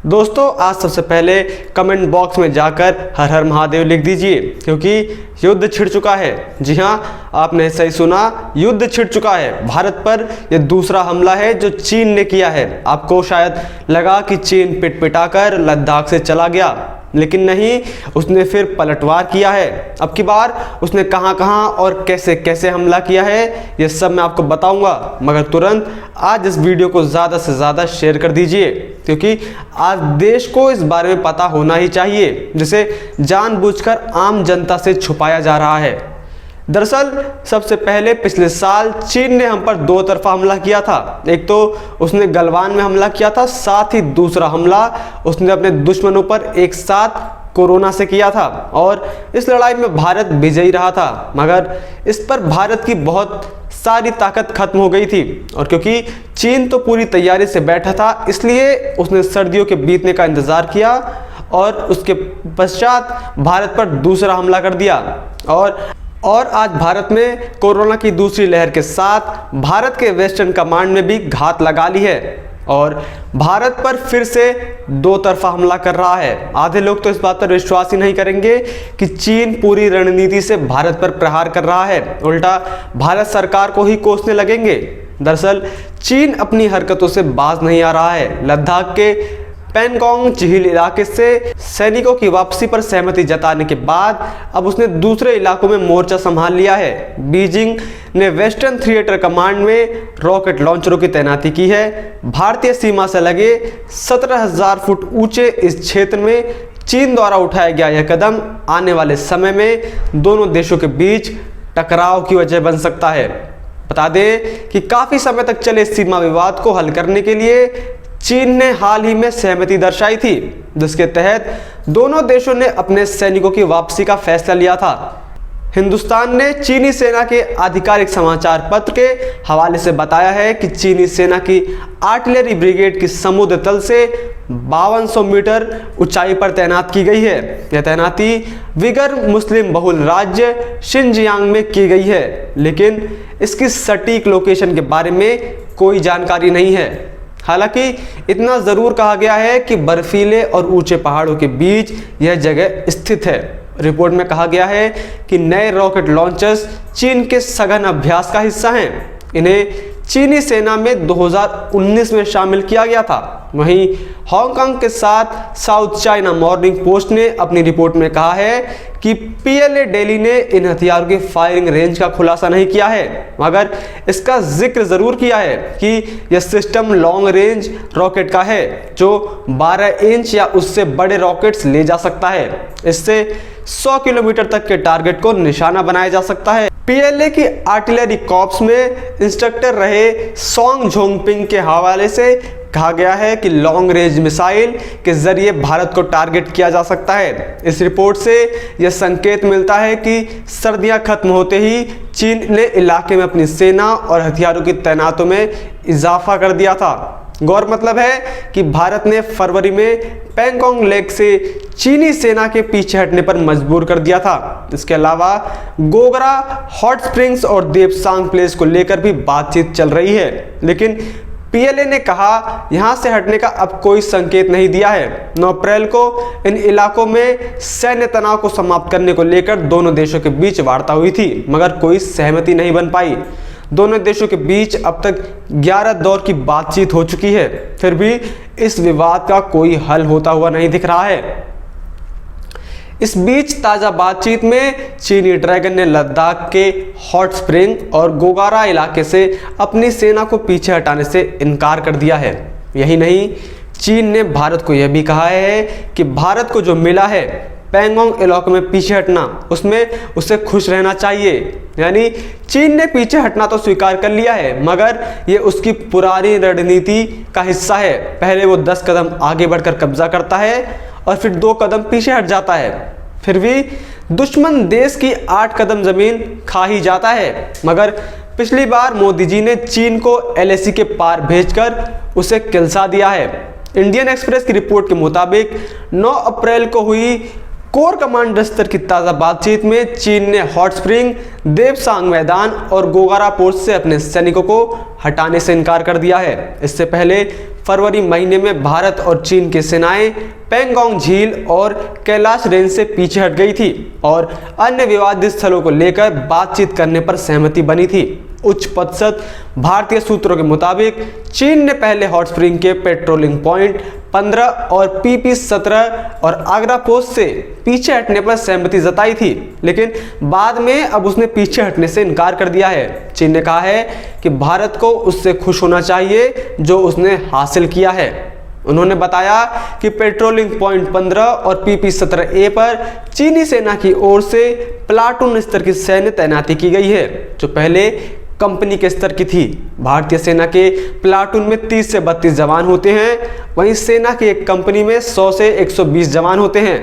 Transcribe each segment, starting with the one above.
दोस्तों आज सबसे पहले कमेंट बॉक्स में जाकर हर हर महादेव लिख दीजिए, क्योंकि युद्ध छिड़ चुका है। जी हाँ, आपने सही सुना, युद्ध छिड़ चुका है। भारत पर यह दूसरा हमला है जो चीन ने किया है। आपको शायद लगा कि चीन पिट पिटाकर लद्दाख से चला गया, लेकिन नहीं, उसने फिर पलटवार किया है। अब की बार उसने कहां कहां और कैसे कैसे हमला किया है, यह सब मैं आपको बताऊंगा। मगर तुरंत आज इस वीडियो को ज़्यादा से ज़्यादा शेयर कर दीजिए, क्योंकि आज देश को इस बारे में पता होना ही चाहिए, जिसे जानबूझकर आम जनता से छुपाया जा रहा है। दरअसल सबसे पहले पिछले साल चीन ने हम पर दो तरफा हमला किया था। एक तो उसने गलवान में हमला किया था, साथ ही दूसरा हमला उसने अपने दुश्मनों पर एक साथ कोरोना से किया था, और इस लड़ाई में भारत विजयी रहा था। मगर इस पर भारत की बहुत सारी ताकत खत्म हो गई थी, और क्योंकि चीन तो पूरी तैयारी से बैठा था, इसलिए उसने सर्दियों के बीतने का इंतजार किया और उसके पश्चात भारत पर दूसरा हमला कर दिया। और आज भारत में कोरोना की दूसरी लहर के साथ भारत के वेस्टर्न कमांड में भी घात लगा ली है, और भारत पर फिर से दो तरफा हमला कर रहा है। आधे लोग तो इस बात पर विश्वास ही नहीं करेंगे कि चीन पूरी रणनीति से भारत पर प्रहार कर रहा है, उल्टा भारत सरकार को ही कोसने लगेंगे। दरअसल चीन अपनी हरकतों से बाज नहीं आ रहा है। लद्दाख के पैंगोंग झील इलाके से सैनिकों की वापसी पर सहमति जताने के बाद अब उसने दूसरे इलाकों में मोर्चा संभाल लिया है। बीजिंग ने वेस्टर्न थिएटर कमांड में रॉकेट लॉन्चरों की तैनाती की है। भारतीय सीमा से लगे 17,000 फुट ऊंचे इस क्षेत्र में चीन द्वारा उठाया गया यह कदम आने वाले समय में दोनों देशों के बीच टकराव की वजह बन सकता है। बता दें कि काफी समय तक चले इस सीमा विवाद को हल करने के लिए चीन ने हाल ही में सहमति दर्शाई थी, जिसके तहत दोनों देशों ने अपने सैनिकों की वापसी का फैसला लिया था। हिंदुस्तान ने चीनी सेना के आधिकारिक समाचार पत्र के हवाले से बताया है कि चीनी सेना की आर्टिलरी ब्रिगेड की समुद्र तल से 5200 मीटर ऊंचाई पर तैनात की गई है। यह तैनाती विगर मुस्लिम बहुल राज्य शिनजियांग में की गई है, लेकिन इसकी सटीक लोकेशन के बारे में कोई जानकारी नहीं है। हालांकि इतना जरूर कहा गया है कि बर्फीले और ऊंचे पहाड़ों के बीच यह जगह स्थित है। रिपोर्ट में कहा गया है कि नए रॉकेट लॉन्चर्स चीन के सघन अभ्यास का हिस्सा हैं। इन्हें चीनी सेना में 2019 में शामिल किया गया था। वहीं हांगकांग के साथ साउथ चाइना मॉर्निंग पोस्ट ने अपनी रिपोर्ट में कहा है कि पीएलए दिल्ली ने इन हथियारों की फायरिंग रेंज का खुलासा नहीं किया है, मगर इसका जिक्र जरूर किया है कि यह सिस्टम लॉन्ग रेंज रॉकेट का है, जो 12 इंच या उससे बड़े रॉकेट्स ले जा सकता है। इससे 100 किलोमीटर तक के टारगेट को निशाना बनाया जा सकता है। पीएलए की आर्टिलरी कॉर्प्स में इंस्ट्रक्टर रहे सोंग जोंगपिंग के हवाले से कहा गया है कि लॉन्ग रेंज मिसाइल के जरिए भारत को टारगेट किया जा सकता है। इस रिपोर्ट से यह संकेत मिलता है कि सर्दियां खत्म होते ही चीन ने इलाके में अपनी सेना और हथियारों की तैनातों में इजाफा कर दिया था। गौर मतलब है कि भारत ने फरवरी में पैंगोंग लेक से चीनी सेना के पीछे हटने पर मजबूर कर दिया था। इसके अलावा गोगरा, हॉट स्प्रिंग्स और देपसांग प्लेस को लेकर भी बातचीत चल रही है, लेकिन पीएलए ने कहा यहां से हटने का अब कोई संकेत नहीं दिया है। 9 अप्रैल को इन इलाकों में सैन्य तनाव को समाप्त करने को लेकर दोनों देशों के बीच वार्ता हुई थी, मगर कोई सहमति नहीं बन पाई। दोनों देशों के बीच अब तक 11 दौर की बातचीत हो चुकी है, फिर भी इस विवाद का कोई हल होता हुआ नहीं दिख रहा है। इस बीच ताजा बातचीत में चीनी ड्रैगन ने लद्दाख के हॉट स्प्रिंग और गोगारा इलाके से अपनी सेना को पीछे हटाने से इनकार कर दिया है। यही नहीं, चीन ने भारत को यह भी कहा है कि भारत को जो मिला है पैंगोंग इलाकों में पीछे हटना, उसमें उसे खुश रहना चाहिए। यानी चीन ने पीछे हटना तो स्वीकार कर लिया है, मगर ये उसकी पुरानी रणनीति का हिस्सा है। पहले वो 10 कदम आगे बढ़कर कब्जा करता है और फिर 2 कदम पीछे हट जाता है, फिर भी दुश्मन देश की 8 कदम जमीन खा ही जाता है। मगर पिछली बार मोदी जी ने चीन को एलएसी के पार भेजकर उसे किलसा दिया है। इंडियन एक्सप्रेस की रिपोर्ट के मुताबिक 9 अप्रैल को हुई कोर कमांडर स्तर की ताज़ा बातचीत में चीन ने हॉट स्प्रिंग, देपसांग मैदान और गोगारा पोस्ट से अपने सैनिकों को हटाने से इनकार कर दिया है। इससे पहले फरवरी महीने में भारत और चीन की सेनाएं पैंगोंग झील और कैलाश रेंज से पीछे हट गई थी और अन्य विवादित स्थलों को लेकर बातचीत करने पर सहमति बनी थी। उच्च पदस्थ भारतीय सूत्रों के मुताबिक चीन ने पहले हॉट स्प्रिंग के पेट्रोलिंग पॉइंट 15 और PP-17 और आगरा पोस्ट से पीछे हटने पर सहमति जताई थी, लेकिन बाद में अब उसने पीछे हटने से इनकार कर दिया है। चीन ने कहा है कि भारत को उससे खुश होना चाहिए जो उसने हासिल किया है। उन्होंने बताया कि पेट्रोलिंग पॉइंट 15 और PP-17A पर चीनी सेना की ओर से प्लाटून स्तर की सैन्य तैनाती की गई है, जो पहले कंपनी के स्तर की थी। भारतीय सेना के प्लाटून में 30 से 32 जवान होते हैं, वहीं सेना की एक कंपनी में 100 से 120 जवान होते हैं।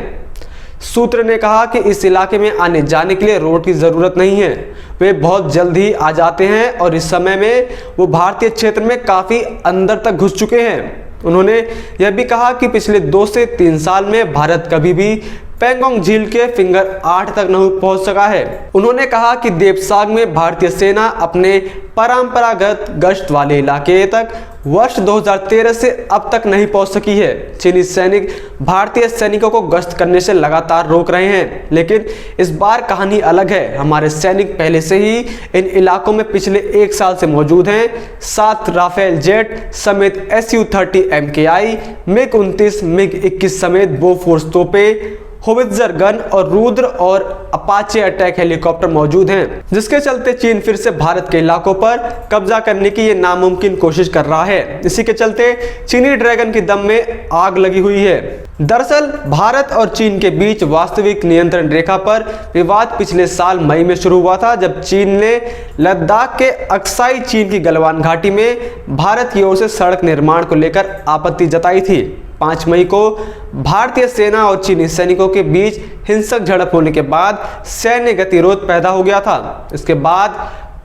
सूत्र ने कहा कि इस इलाके में आने जाने के लिए रोड की जरूरत नहीं है, वे बहुत जल्द ही आ जाते हैं और इस समय में वो भारतीय क्षेत्र में काफी अंदर तक घुस चुके हैं। उन्होंने यह भी कहा कि पिछले 2 से 3 साल में भारत कभी भी पैंगोंग झील के फिंगर 8 तक नहीं पहुंच सका है। उन्होंने कहा कि देपसांग में भारतीय सेना अपने परंपरागत गश्त वाले इलाके तक वर्ष 2013 से अब तक नहीं पहुंच सकी है। चीनी सैनिक भारतीय सैनिकों को गश्त करने से लगातार रोक रहे हैं, लेकिन इस बार कहानी अलग है। हमारे सैनिक पहले से ही इन इलाकों में पिछले 1 साल से मौजूद हैं। 7 राफेल जेट समेत Su-30 MKI, MiG-29, MiG-21 समेत बोफोर्स तोपें, होवित्जर गन और रुद्र और अपाचे अटैक हेलीकॉप्टर मौजूद हैं, जिसके चलते चीन फिर से भारत के इलाकों पर कब्जा करने की ये नामुमकिन कोशिश कर रहा है। इसी के चलते चीनी ड्रैगन की दम में आग लगी हुई है। दरअसल भारत और चीन के बीच वास्तविक नियंत्रण रेखा पर विवाद पिछले साल मई में शुरू हुआ था, जब चीन ने लद्दाख के अक्साई चीन की गलवान घाटी में भारत की ओर से सड़क निर्माण को लेकर आपत्ति जताई थी। 5 मई को भारतीय सेना और चीनी सैनिकों के बीच हिंसक झड़प होने के बाद सैन्य गतिरोध पैदा हो गया था। इसके बाद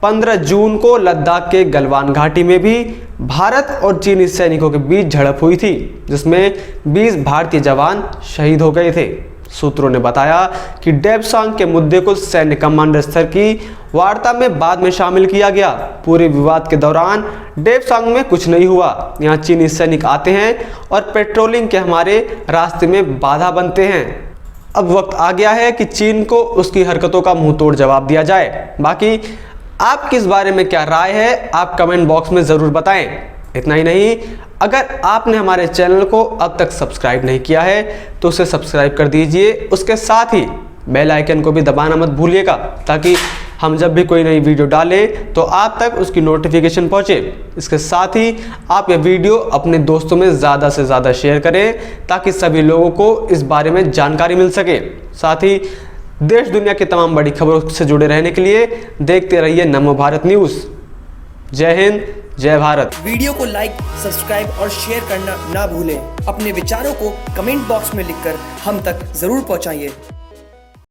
15 जून को लद्दाख के गलवान घाटी में भी भारत और चीनी सैनिकों के बीच झड़प हुई थी, जिसमें 20 भारतीय जवान शहीद हो गए थे। सूत्रों ने बताया कि देपसांग के मुद्दे को सैन्य कमांडर स्तर की वार्ता में बाद में शामिल किया गया। पूरे विवाद के दौरान देपसांग में कुछ नहीं हुआ। यहाँ चीनी सैनिक आते हैं और पेट्रोलिंग के हमारे रास्ते में बाधा बनते हैं। अब वक्त आ गया है कि चीन को उसकी हरकतों का मुंहतोड़ जवाब दिया जाए। बाकी आपकी इस बारे में क्या राय है, आप कमेंट बॉक्स में ज़रूर बताएं। इतना ही नहीं, अगर आपने हमारे चैनल को अब तक सब्सक्राइब नहीं किया है तो उसे सब्सक्राइब कर दीजिए। उसके साथ ही बेल आइकन को भी दबाना मत भूलिएगा, ताकि हम जब भी कोई नई वीडियो डालें तो आप तक उसकी नोटिफिकेशन पहुंचे। इसके साथ ही आप यह वीडियो अपने दोस्तों में ज़्यादा से ज़्यादा शेयर करें, ताकि सभी लोगों को इस बारे में जानकारी मिल सके। साथ ही देश दुनिया की तमाम बड़ी खबरों से जुड़े रहने के लिए देखते रहिए नमो भारत न्यूज़। जय हिंद, जय भारत। वीडियो को लाइक, सब्सक्राइब और शेयर करना ना भूलें। अपने विचारों को कमेंट बॉक्स में लिखकर हम तक जरूर पहुंचाइए।